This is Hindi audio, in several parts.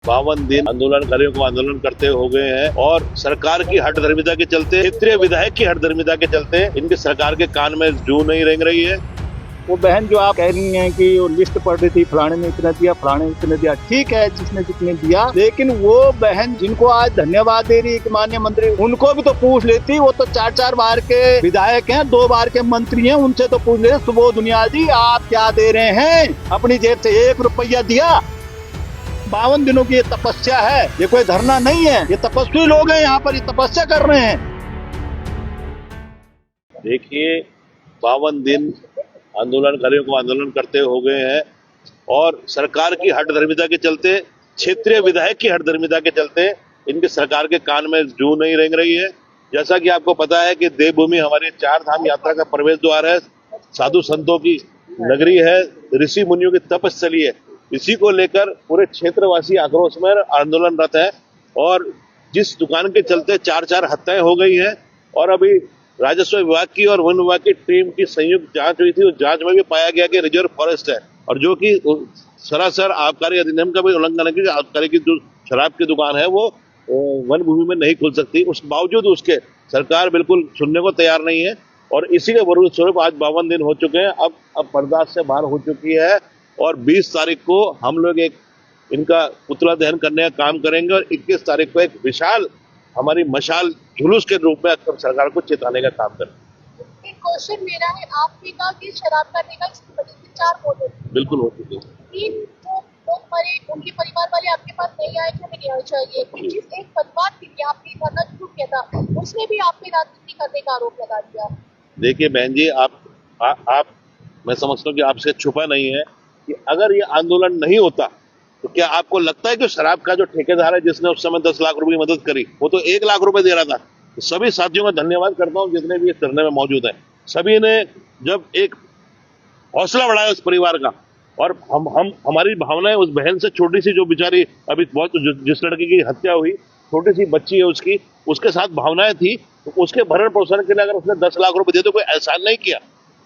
52 दिन आंदोलनकारियों को आंदोलन करते हो गए हैं और सरकार की हठधर्मिता के चलते, क्षेत्रीय विधायक की हठधर्मिता के चलते इनके सरकार के कान में जू नहीं रेंग रही है। वो बहन जो आप कह रही हैं कि वो लिस्ट पढ़ रही थी, फलाने ने इतना दिया, फलाने ने इतने दिया, ठीक है जिसने जितने दिया, लेकिन वो बहन जिनको आज धन्यवाद दे रही है कि माननीय मंत्री, उनको भी तो पूछ लेती। वो तो 4-4 बार के विधायक हैं, 2 बार के मंत्री हैं, उनसे तो पूछ ले, सुबोध दुनिया जी आप क्या दे रहे हैं? अपनी जेब से 1 रुपया दिया? 52 दिनों की ये तपस्या है, ये कोई धरना नहीं है, ये तपस्वी लोग हैं, यहाँ पर ये तपस्या कर रहे हैं। देखिए 52 दिन आंदोलनकारियों को आंदोलन करते हो गए हैं और सरकार की हठधर्मिता के चलते, क्षेत्रीय विधायक की हठधर्मिता के चलते इनके सरकार के कान में जू नहीं रेंग रही है। जैसा कि आपको पता है कि देवभूमि हमारी 4 धाम यात्रा का प्रवेश द्वार है, साधु संतों की नगरी है, ऋषि मुनियों की तपस्थली है। इसी को लेकर पूरे क्षेत्रवासी आक्रोश में आंदोलनरत है और जिस दुकान के चलते 4-4 हत्याएं हो गई हैं और अभी राजस्व विभाग की और वन विभाग की टीम की संयुक्त जांच हुई थी। उस जांच में भी पाया गया कि रिजर्व फॉरेस्ट है और जो कि सरासर आबकारी अधिनियम का भी उल्लंघन है कि आबकारी की जो शराब की दुकान है वो वन भूमि में नहीं खुल सकती। उस बावजूद उसके सरकार बिल्कुल सुनने को तैयार नहीं है और इसी के स्वरूप आज 52 दिन हो चुके हैं। अब बर्दाश्त से बाहर हो चुकी है और 20 तारीख को हम लोग एक इनका पुतला दहन करने का काम करेंगे और 21 तारीख को एक विशाल हमारी मशाल जुलूस के रूप में सरकार को चेताने का काम करें। एक क्वेश्चन मेरा है, आपने कहा कि शराब करने का इसकी वजह से 4 मौत हुई, बिल्कुल हो चुकी है। 3 लोग मरे, उनके परिवार वाले आपके पास नहीं आए कि हमें नहीं चाहिए। जिस एक परिवार के लिए आपने धरना शुरू किया था, उसने भी आप पे राजनीति करने का आरोप लगा दिया। देखिए बहन जी, आप मैं समझता हूँ कि आपसे छुपा नहीं है कि अगर ये आंदोलन नहीं होता तो क्या आपको लगता है कि शराब का जो ठेकेदार है जिसने उस समय 10 लाख रुपए की मदद करी, वो तो 1 लाख रुपए दे रहा था। तो सभी साथियों का धन्यवाद करता हूँ जितने भी इस धरने में मौजूद है। सभी ने जब एक हौसला बढ़ाया उस परिवार का और हम हमारी भावनाएं उस बहन से, छोटी सी जो बेचारी अभी बहुत जिस लड़की की हत्या हुई, छोटी सी बच्ची है उसकी, उसके साथ भावनाएं थी, तो उसके भरण पोषण के लिए अगर उसने 10 लाख रुपए दे तो कोई एहसान नहीं किया।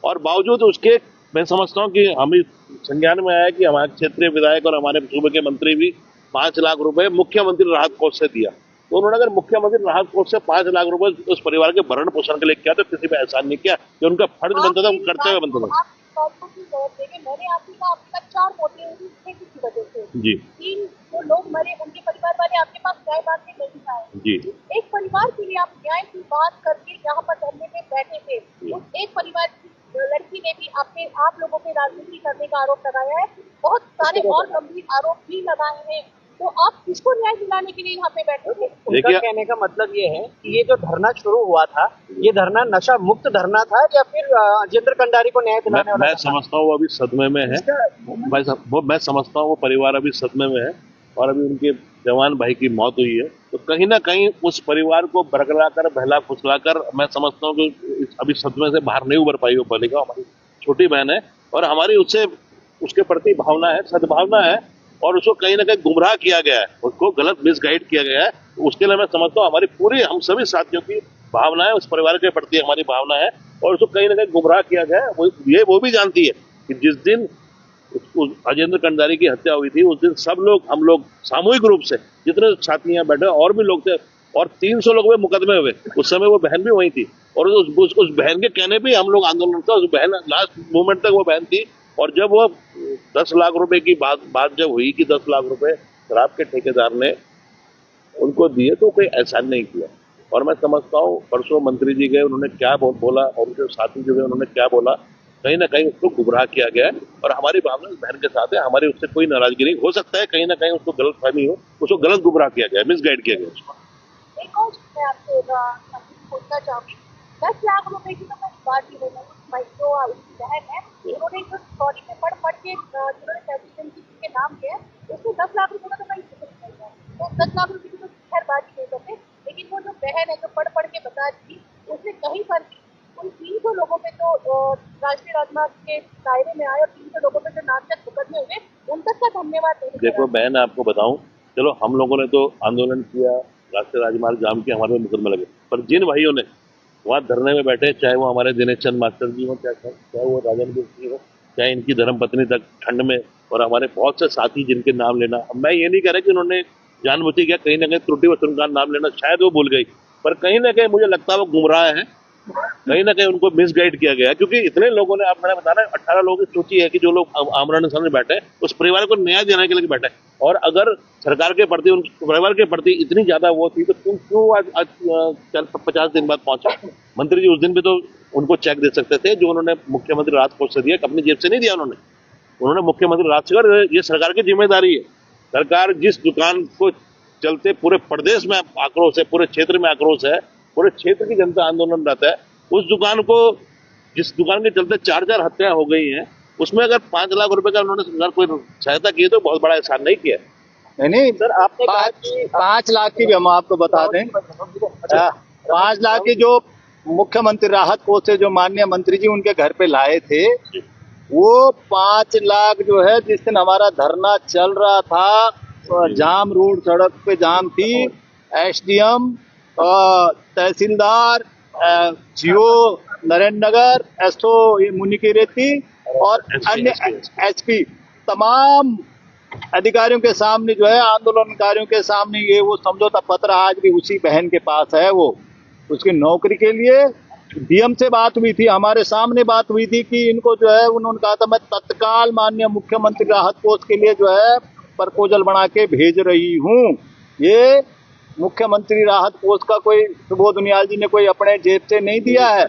और बावजूद उसके मैं समझता हूँ कि हमें संज्ञान में आया कि हमारे क्षेत्रीय विधायक और हमारे सूबे के मंत्री भी 5 लाख रुपए मुख्यमंत्री राहत कोष से दिया। तो उन्होंने अगर मुख्यमंत्री राहत कोष से 5 लाख रुपए उस परिवार के भरण पोषण के लिए किया तो किसी पे एहसान नहीं किया, जो उनका फर्ज बनता था, कर्तव्य बनता था। मैंने आपकी कहा 4 मौतें हुई किसी वजह से जी, 3 जो लोग मरे, उनके परिवार वाले आपके पास न्याय मांगने नहीं आए। जी, एक परिवार के लिए आप न्याय की बात करके यहाँ पर धरने में बैठे थे। उस एक परिवार की लड़की ने भी आप लोगों पे राजनीति करने का आरोप लगाया है, बहुत सारे और गंभीर आरोप भी लगाए हैं। तो आप किसको न्याय दिलाने के लिए यहाँ पे बैठे थे? उनका कहने का मतलब ये है कि ये जो धरना शुरू हुआ था, ये धरना नशा मुक्त धरना था या फिर राजेंद्र कंडारी को न्याय दिलाने वाला? मैं समझता हूँ वो अभी सदमे में है। मैं समझता हूँ वो परिवार अभी सदमे में है और अभी उनके जवान भाई की मौत हुई है। तो कहीं ना कहीं उस परिवार को बरगलाकर, बहला फुसलाकर, मैं समझता हूँ कि अभी सदमे से बाहर नहीं उबर पाई वो बालिका। हमारी छोटी बहन है और हमारी उससे उसके प्रति भावना है, सद्भावना है और उसको कहीं ना कहीं गुमराह किया गया है, उसको गलत मिसगाइड किया गया है। उसके लिए मैं समझता हूँ हमारी पूरी, हम सभी साथियों की भावना है, उस परिवार के प्रति हमारी भावना है और उसको कहीं ना कहीं गुमराह किया गया है। वो भी जानती है कि जिस दिन राजेंद्र कंडारी की हत्या हुई थी उस दिन सब लोग, हम लोग सामूहिक रूप से जितने साथी यहाँ बैठे और भी लोग थे और 300 लोग में मुकदमे हुए। उस समय वो बहन भी वही थी और उस बहन के कहने पे हम लोग आंदोलन था। उस बहन लास्ट मोमेंट तक वो बहन थी और जब वो 10 लाख रुपए की बात जब हुई कि 10 लाख रुपए शराब के ठेकेदार ने उनको दिए तो कोई एहसान नहीं किया। और मैं समझता हूँ परसों मंत्री जी गए, उन्होंने क्या बोला और उनके साथी जो गए उन्होंने क्या बोला, कहीं ना कहीं उसको गुमराह किया गया है और हमारी भावना इस बहन के साथ है। हमारी उससे कोई नाराजगी नहीं हो सकता है, कहीं ना कहीं उसको गलत फहमी हो, उसको गलत गुमराह किया गया, मिसगाइड किया गया उसको। एक और चीज मैं आपसे पूछना चाहूंगी, 10 लाख रुपए की तो मैं बात ही बोलूँ, जो उसकी बहन है उन्होंने जो सॉरी में पढ़ के जिन्होंने सेटिस्फेक्शन के नाम किया उसको 10 लाख रुपए का तो कहीं जिक्र नहीं है। तो 10 लाख रुपए की तो खैर बात ही नहीं करते, लेकिन वो जो बहन है जो पढ़ के बता रही थी, उसने कहीं पर उन 300 लोगों पे तो राष्ट्रीय राजमार्ग के दायरे में आए और 300 लोगों पे जो नामजद मुकदमे हुए, उन तक का धन्यवाद नहीं। देखो बहन, आपको बताऊं, चलो हम लोगों ने तो आंदोलन किया, राष्ट्रीय राजमार्ग जाम किया, हमारे मुकदमे लगे, पर जिन भाइयों ने वहाँ धरने में बैठे, चाहे वो हमारे दिनेश चंद मास्टर जी हो, चाहे वो राजन जी हो, चाहे इनकी धर्मपत्नी तक ठंड में और हमारे बहुत से साथी जिनके नाम लेना, मैं ये नहीं कह रहा कि उन्होंने जानबूझ के, कहीं ना कहीं त्रुटिवश उनका नाम लेना शायद वो भूल गई, पर कहीं ना कहीं मुझे लगता है वो गुमराह है, कहीं ना कहीं उनको मिसगाइड किया गया, क्योंकि इतने लोगों ने, आप मैंने बताया ना 18 लोगों की सूची है कि जो लोग आमरण अनशन में बैठे, उस परिवार को न्याय देने के लिए बैठे, और अगर सरकार के प्रति, उन परिवार के प्रति इतनी ज्यादा वो थी, तो तुम क्यों आज 50 दिन बाद पहुंचे? मंत्री जी उस दिन भी तो उनको चेक दे सकते थे, जो उन्होंने मुख्यमंत्री राहत कोष से दिया, अपनी जेब से नहीं दिया उन्होंने मुख्यमंत्री राहत से, और ये सरकार की जिम्मेदारी है। सरकार जिस दुकान को चलते पूरे प्रदेश में आक्रोश है, पूरे क्षेत्र में आक्रोश है, पूरे क्षेत्र की जनता आंदोलन रहता है, उस दुकान को, जिस दुकान के चलते 4 हत्याएं हो गई हैं, उसमें अगर 5 लाख रुपए का उन्होंने सरकार कोई सहायता की है तो बहुत बड़ा एहसान नहीं किया। नहीं सर, आपने कहा कि 5 लाख की भी हम आपको बता दें, 5 लाख की जो मुख्यमंत्री राहत कोष से जो माननीय मंत्री जी उनके घर पे लाए थे, वो 5 लाख जो है, जिस दिन हमारा धरना चल रहा था, जाम रोड, सड़क पे जाम थी, एसडीएम, तहसीलदार, जीओ नरेंद्र नगर, एसओ मुनि रेती और अन्य एसपी, तमाम अधिकारियों के सामने जो है, आंदोलनकारियों के सामने ये वो समझौता पत्र आज भी उसी बहन के पास है। वो उसकी नौकरी के लिए डीएम से बात हुई थी, हमारे सामने बात हुई थी कि इनको जो है, उन्होंने कहा था मैं तत्काल माननीय मुख्यमंत्री राहत कोष के लिए जो है प्रपोजल बना के भेज रही हूँ। ये मुख्यमंत्री राहत कोष का कोई सुबोध उनियाल जी ने कोई अपने जेब से नहीं दिया है,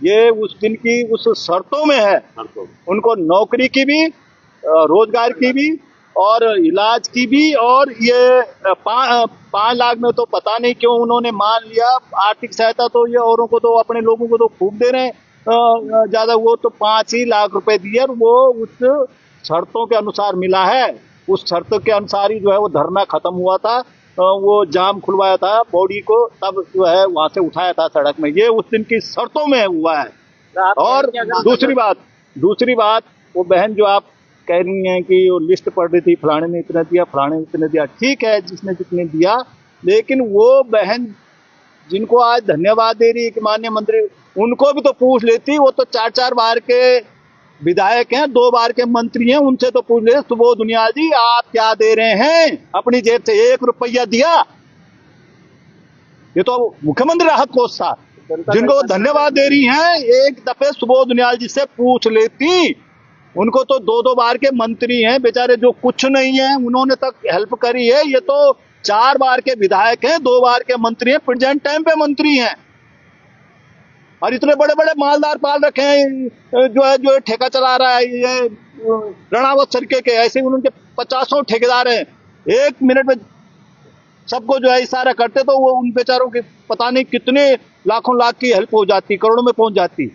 ये उस दिन की उस शर्तों में है। उनको नौकरी की भी, रोजगार की भी और इलाज की भी, और ये 5 लाख में तो पता नहीं क्यों उन्होंने मान लिया। आर्थिक सहायता तो ये औरों को तो, अपने लोगों को तो खूब दे रहे हैं ज्यादा, वो तो 5 ही लाख रुपए दिए, और वो उस शर्तों के अनुसार मिला है। उस शर्तों के अनुसार ही जो है वो धरना खत्म हुआ था, वो जाम खुलवाया था बॉडी को, तब जो है वहां से उठाया था सड़क में। ये उस दिन की शर्तों में हुआ है। और दूसरी बात, वो बहन जो आप कह रही हैं कि वो लिस्ट पढ़ रही थी, फलाने ने इतना दिया, फलाने ने इतना दिया, ठीक है जिसने जितने दिया, लेकिन वो बहन जिनको आज धन्यवाद दे रही है कि माननीय मंत्री, उनको भी तो पूछ लेती। वो तो 4 बार के विधायक हैं, 2 बार के मंत्री हैं, उनसे तो पूछ ले, सुबोध उनियाल जी आप क्या दे रहे हैं अपनी जेब से? 1 रुपया दिया? ये तो मुख्यमंत्री राहत कोष था, जिनको धन्यवाद दे रही हैं, एक दफे सुबोध उनियाल जी से पूछ लेती। उनको तो 2 बार के मंत्री हैं बेचारे, जो कुछ नहीं है, उन्होंने तक हेल्प करी है। ये तो 4 बार के विधायक हैं, 2 बार के मंत्री हैं, प्रेजेंट टाइम पे मंत्री हैं, और इतने बड़े बड़े मालदार पाल रखे हैं, जो ठेका चला रहा है ये रणावत सरके के, ऐसे उनके 50 ठेकेदार हैं। 1 मिनट में सबको जो है इशारा करते तो वो उन बेचारों के पता नहीं कितने लाखों लाख की हेल्प हो जाती, करोड़ों में पहुंच जाती,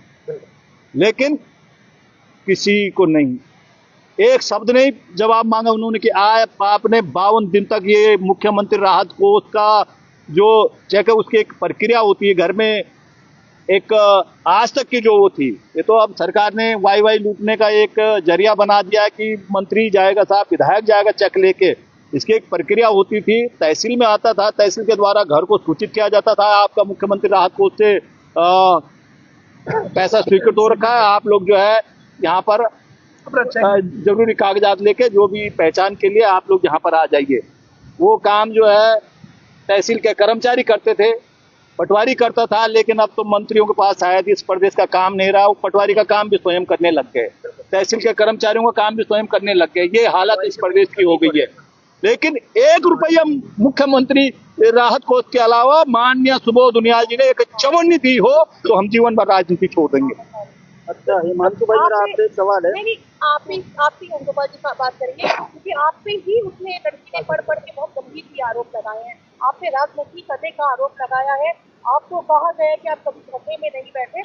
लेकिन किसी को नहीं, एक शब्द नहीं जवाब मांगा उन्होंने कि आपने 52 दिन तक ये मुख्यमंत्री राहत कोष का जो चेक है, उसकी एक प्रक्रिया होती है घर में, एक आज तक की जो वो थी, ये तो अब सरकार ने वाई लूटने का एक जरिया बना दिया है कि मंत्री जाएगा साहब, विधायक जाएगा चेक लेके। इसकी एक प्रक्रिया होती थी, तहसील में आता था, तहसील के द्वारा घर को सूचित किया जाता था, आपका मुख्यमंत्री राहत कोष से पैसा स्वीकृत हो रखा है, आप लोग जो है यहाँ पर जरूरी कागजात लेके जो भी पहचान के लिए आप लोग यहाँ पर आ जाइए। वो काम जो है तहसील के कर्मचारी करते थे, पटवारी करता था, लेकिन अब तो मंत्रियों के पास शायद इस प्रदेश का काम नहीं रहा, वो पटवारी का काम भी स्वयं करने लग गए, तहसील के कर्मचारियों का काम भी स्वयं करने लग गए। ये हालत इस प्रदेश की हो गई है। लेकिन 1 रुपया मुख्यमंत्री राहत कोष के अलावा माननीय सुबोध उनियाल जी ने एक चवन्नी दी हो तो हम जीवन भर राजनीति छोड़ देंगे। अच्छा, हिमांशु भाई मेरा आपसे एक सवाल है। नहीं, आप ही अंकुर जी बात करेंगे, क्योंकि आप पे ही उसने लड़की ने पढ़ के बहुत गंभीर भी आरोप लगाए हैं। आप पे राजनीति करने का आरोप लगाया है, आपको कहा गया है कि आप कभी धरने में नहीं बैठे,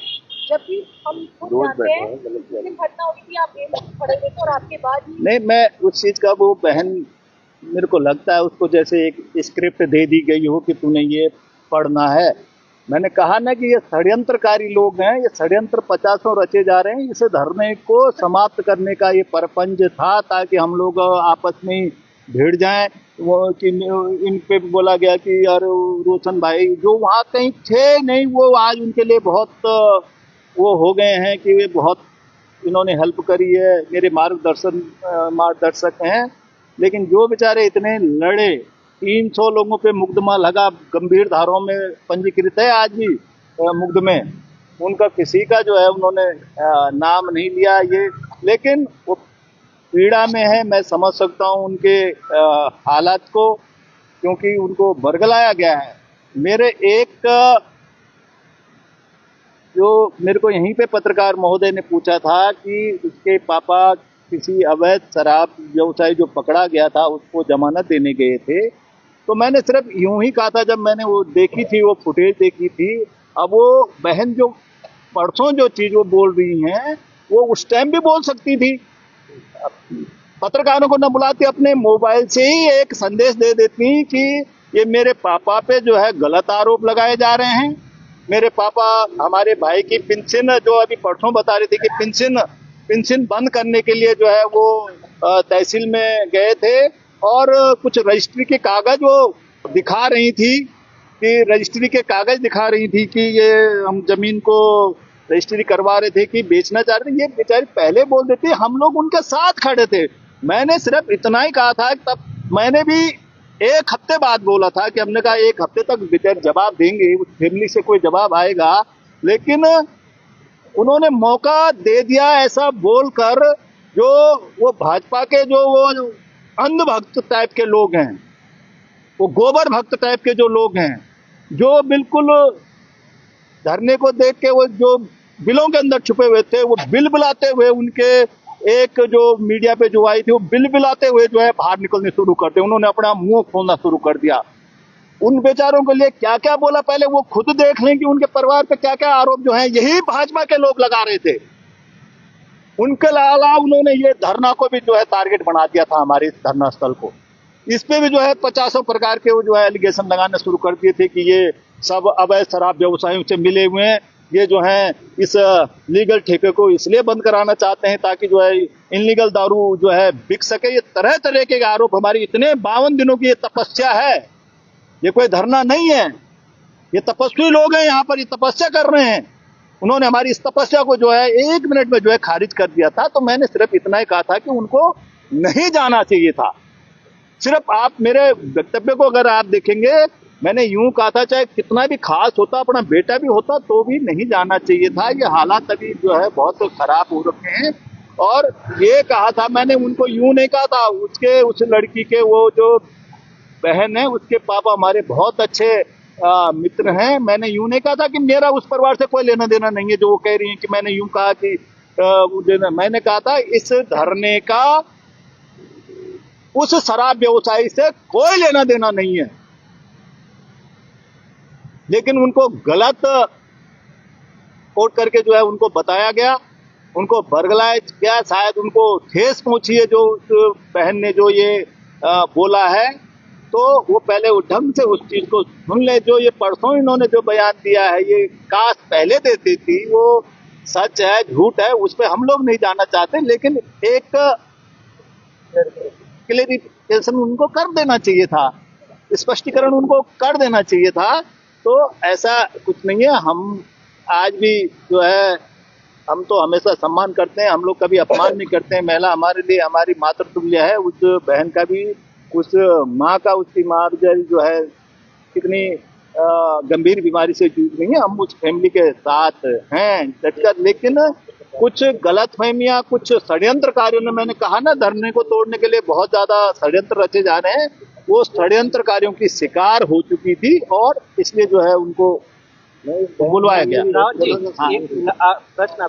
जबकि हम खुद जानते हैं जिस दिन घटना हुई थी आप जेल में पड़े हुए थे, और आपके बाद ही नहीं, मैं उस चीज का, वो बहन मेरे को लगता है उसको जैसे एक स्क्रिप्ट दे दी गई हो कि तूने ये पढ़ना है। मैंने कहा ना कि ये षड्यंत्रकारी लोग हैं, ये षड्यंत्र 50 रचे जा रहे हैं। इसे धरने को समाप्त करने का ये परपंच था, ताकि हम लोग आपस में भिड़ जाएं। वो कि इन पे बोला गया कि यार रोशन भाई जो वहाँ कहीं थे नहीं, वो आज उनके लिए बहुत वो हो गए हैं कि वे बहुत इन्होंने हेल्प करी है, मेरे मार्गदर्शक हैं। लेकिन जो बेचारे इतने लड़े, 300 लोगों पे मुकदमा लगा, गंभीर धाराओं में पंजीकृत है आज भी मुकदमे, उनका किसी का जो है उन्होंने नाम नहीं लिया ये। लेकिन वो पीड़ा में है, मैं समझ सकता हूँ उनके हालात को, क्योंकि उनको बरगलाया गया है। मेरे को यहीं पे पत्रकार महोदय ने पूछा था कि उसके पापा किसी अवैध शराब व्यवसायी जो पकड़ा गया था उसको जमानत देने गए थे, तो मैंने सिर्फ यूं ही कहा था जब मैंने वो देखी थी, वो फुटेज देखी थी। अब वो बहन जो परसों जो चीज वो बोल रही हैं वो उस टाइम भी बोल सकती थी, पत्रकारों को न बुलाती, अपने मोबाइल से ही एक संदेश दे देती कि ये मेरे पापा पे जो है गलत आरोप लगाए जा रहे हैं। मेरे पापा हमारे भाई की पेंशन, जो अभी परसों बता रही थी कि पेंशन बंद करने के लिए जो है वो तहसील में गए थे और कुछ रजिस्ट्री के कागज वो दिखा रही थी कि ये हम जमीन को रजिस्ट्री करवा रहे थे कि बेचना चाह रहे थे। ये बेचारी पहले बोल देती, हम लोग उनके साथ खड़े थे। मैंने सिर्फ इतना ही कहा था, तब मैंने भी 1 हफ्ते बाद बोला था कि हमने कहा 1 हफ्ते तक बेचारे जवाब देंगे, उस फैमिली से कोई जवाब आएगा। लेकिन उन्होंने मौका दे दिया ऐसा बोलकर, जो वो भाजपा के जो वो अंधभक्त टाइप के लोग हैं, वो गोबर भक्त टाइप के जो लोग हैं, जो बिल्कुल धरने को देख के वो जो बिलों के अंदर छुपे हुए थे, वो बिल बिलाते हुए, उनके एक जो मीडिया पे जो आई थी वो बिल बिलाते हुए जो है बाहर निकलने शुरू करते, उन्होंने अपना मुंह खोलना शुरू कर दिया। उन बेचारों के लिए क्या क्या बोला, पहले वो खुद देख लें कि उनके परिवार पे क्या क्या आरोप जो है यही भाजपा के लोग लगा रहे थे। उनके अलावा उन्होंने ये धरना को भी जो है टारगेट बना दिया था, हमारे धरना स्थल को। इस पे भी जो है 50 प्रकार के वो जो है एलिगेशन लगाना शुरू कर दिए थे कि ये सब अवैध शराब व्यवसायियों से मिले हुए हैं, ये जो है इस लीगल ठेके को इसलिए बंद कराना चाहते हैं ताकि जो है इनलीगल दारू जो है बिक सके। ये तरह तरह के आरोप, हमारी इतने 52 दिनों की ये तपस्या है, ये कोई धरना नहीं है, ये तपस्वी लोग हैं यहाँ पर, ये तपस्या कर रहे हैं। उन्होंने हमारी इस तपस्या को जो है 1 मिनट में जो है खारिज कर दिया था। तो मैंने सिर्फ इतना ही कहा था कि उनको नहीं जाना चाहिए था। सिर्फ आप मेरे वक्तव्य को अगर आप देखेंगे, मैंने यूं कहा था चाहे कितना भी खास होता, अपना बेटा भी होता, तो भी नहीं जाना चाहिए था। ये हालात अभी जो है बहुत खराब हो रखे हैं। और ये कहा था मैंने, उनको यूं नहीं कहा था, उस लड़की के वो जो बहन है उसके पापा हमारे बहुत अच्छे मित्र हैं। मैंने यूं नहीं कहा था कि मेरा उस परिवार से कोई लेना देना नहीं है, जो वो कह रही है कि मैंने यूं कहा कि मैंने कहा था इस धरने का उस शराब व्यवसायी से कोई लेना देना नहीं है। लेकिन उनको गलत कोट करके जो है उनको बताया गया, उनको बरगलाया गया, शायद उनको ठेस पहुंची है जो उस बहन ने जो ये बोला है। तो वो पहले वो ढंग से उस चीज को सुन ले। जो ये परसों इन्होंने जो बयान दिया है, ये काश पहले देती थी, वो सच है झूठ है उस पर हम लोग नहीं जानना चाहते, लेकिन एक क्लेरिफिकेशन उनको कर देना चाहिए था, स्पष्टीकरण उनको कर देना चाहिए था। तो ऐसा कुछ नहीं है। हम आज भी जो है, हम तो हमेशा सम्मान करते हैं, हम लोग कभी अपमान नहीं करते हैं। महिला हमारे लिए हमारी मातृतुल्य है। उस बहन का भी, उस माँ का, उसकी माँ जो है कितनी गंभीर बीमारी से जूझ रही है, हम उस फैमिली के साथ हैं डटकर। लेकिन कुछ गलतफहमियां, कुछ षड्यंत्र कार्यों ने, मैंने कहा ना धरने को तोड़ने के लिए बहुत ज्यादा षड्यंत्र रचे जा रहे हैं, वो षड्यंत्र कार्यों की शिकार हो चुकी थी और इसलिए जो है उनको बुलवाया गया। प्रश्न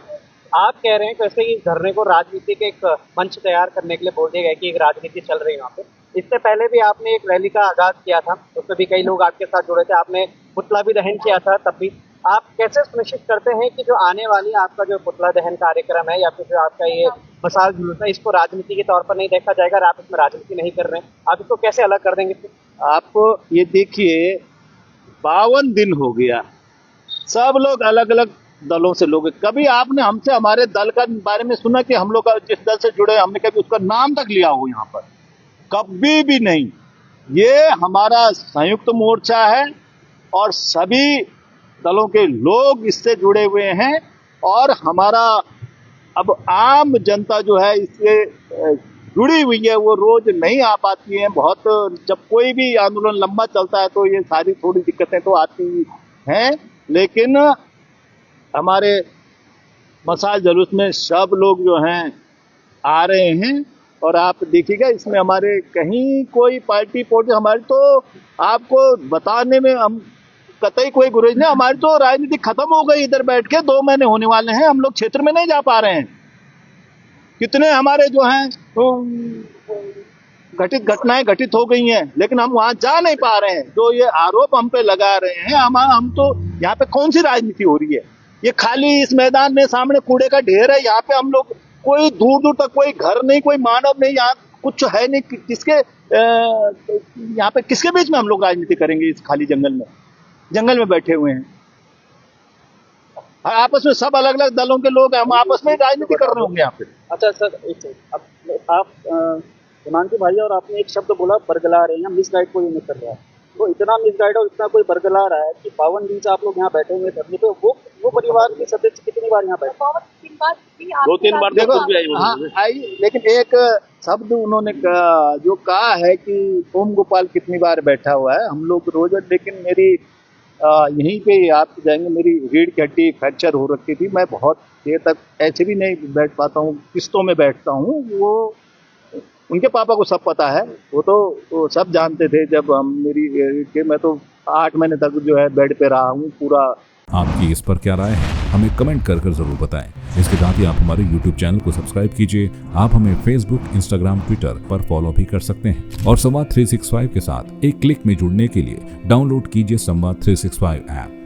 आप कह रहे हैं कैसे इस धरने को राजनीति के एक मंच तैयार करने के लिए बोल दिया गया कि एक राजनीति चल रही है वहाँ पे। इससे पहले भी आपने एक रैली का आगाज किया था, उसमें भी कई लोग आपके साथ जुड़े थे, आपने पुतला भी दहन किया था तब भी। आप कैसे सुनिश्चित करते हैं कि जो आने वाली आपका जो पुतला दहन कार्यक्रम है या फिर जो आपका ये मशाल जुलूस है, इसको राजनीति के तौर पर नहीं देखा जाएगा और आप इसमें राजनीति नहीं कर रहे हैं, आप इसको कैसे अलग कर देंगे? आप ये देखिए, 52 दिन हो गया, सब लोग अलग अलग दलों से लोग, कभी आपने हमसे हमारे दल का बारे में सुना कि हम लोग जिस दल से जुड़े हमने कभी उसका नाम तक लिया हो? यहाँ पर कभी भी नहीं। ये हमारा संयुक्त मोर्चा है और सभी दलों के लोग इससे जुड़े हुए हैं और हमारा अब आम जनता जो है इससे जुड़ी हुई है, वो रोज नहीं आ पाती है। बहुत जब कोई भी आंदोलन लंबा चलता है तो ये सारी थोड़ी दिक्कतें तो आती हैं, लेकिन हमारे मसाल जुलूस में सब लोग जो हैं आ रहे हैं। और आप देखिएगा इसमें हमारे कहीं कोई पार्टी हमारी तो आपको बताने में हम कतई कोई गुरेज नहीं। हमारी तो राजनीति खत्म हो गई, इधर बैठ के 2 महीने होने वाले हैं, हम लोग क्षेत्र में नहीं जा पा रहे हैं। कितने हमारे जो हैं घटित घटनाएं घटित हो गई हैं, लेकिन हम वहां जा नहीं पा रहे हैं। जो ये आरोप हम पे लगा रहे हैं, हम तो यहाँ पे कौन सी राजनीति हो रही है? ये खाली इस मैदान में सामने कूड़े का ढेर है, यहाँ पे हम लोग कोई दूर दूर तक कोई घर नहीं, कोई मानव नहीं, यहाँ कुछ है नहीं। किसके यहाँ पे किसके बीच में हम लोग राजनीति करेंगे? इस खाली जंगल में बैठे हुए हैं, आपस में सब अलग अलग दलों के लोग हैं, हम आपस में राजनीति कर रहे होंगे यहाँ पे। अच्छा सर, एक सेकंड, आप हिमांशु भाई और आपने एक शब्द बोला बरगला रहे हैं, मिस गाइड को ये नहीं कर रहा है, तो इतना मिस गाइड और इतना कोई बरगला रहा है कि 52 दिन से आप लोग यहाँ बैठे हुए धरने पे, वो परिवार के सदस्य कितनी बार यहाँ बैठे? 2-3 बार देखो, देखो हाँ आई, लेकिन एक शब्द उन्होंने जो कहा है कि ओम गोपाल कितनी बार बैठा हुआ है, हम लोग रोज। लेकिन मेरी यहीं पे आप जाएंगे, मेरी रीढ़ की हड्डी फ्रैक्चर हो रखी थी, मैं बहुत देर तक ऐसे भी नहीं बैठ पाता हूँ, किस्तों में बैठता हूँ। वो उनके पापा को सब पता है, वो सब जानते थे। जब हम मैं तो 8 महीने तक जो है बेड पे रहा हूँ पूरा। आपकी इस पर क्या राय है, हमें कमेंट कर जरूर बताएं। इसके साथ ही आप हमारे YouTube चैनल को सब्सक्राइब कीजिए। आप हमें Facebook, Instagram, Twitter पर फॉलो भी कर सकते हैं। और संवाद 365 के साथ एक क्लिक में जुड़ने के लिए डाउनलोड कीजिए संवाद 365 ऐप।